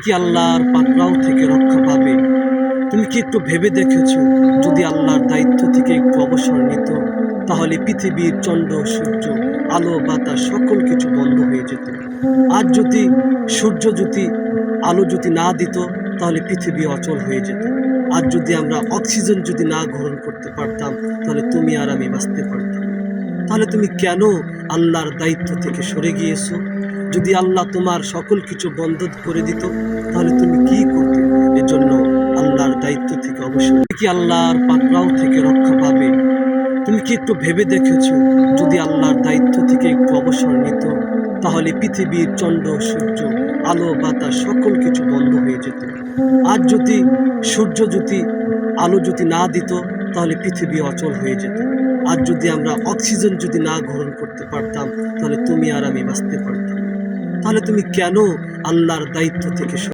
কি আল্লাহর পাকড়াও থেকে রক্ষা পাবে? তুমি কি একটু ভেবে দেখেছো, যদি আল্লাহর দায়িত্ব থেকে একটু অবসর নিত, তাহলে পৃথিবীর চন্দ্র সূর্য, আলো বাতাস সকল কিছু বন্ধ হয়ে যেত। আর যদি সূর্য যদি আলো যদি না দিত, তাহলে পৃথিবী অচল হয়ে যেত। আর যদি আমরা অক্সিজেন যদি না গ্রহণ করতে পারতাম, তাহলে তুমি আর আমি বাঁচতে পারতাম। তাহলে তুমি কেন আল্লাহর দায়িত্ব থেকে সরে গিয়েছো? যদি আল্লাহ তোমার সকল কিছু বন্ধ করে দিত, তাহলে তুমি কি করতে? এজন্য আল্লাহর দায়িত্ব থেকে অবশ্যই কি আল্লাহর পাকড়াও থেকে রক্ষা পাবে? তুমি কি একটু ভেবে দেখেছো, যদি আল্লাহর দায়িত্ব থেকে একটু অবসর নিত, তাহলে পৃথিবীর চন্দ্র সূর্য, আলো বাতাস সকল কিছু বন্ধ হয়ে যেত। আর যদি সূর্য যদি আলো যদি না দিত, তাহলে পৃথিবী অচল হয়ে যেত। আর যদি আমরা অক্সিজেন যদি না গ্রহণ করতে পারতাম, তাহলে তুমি আর আমি বাঁচতে পারতাম। তাহলে তুমি কেন আল্লাহর দায়িত্ব থেকে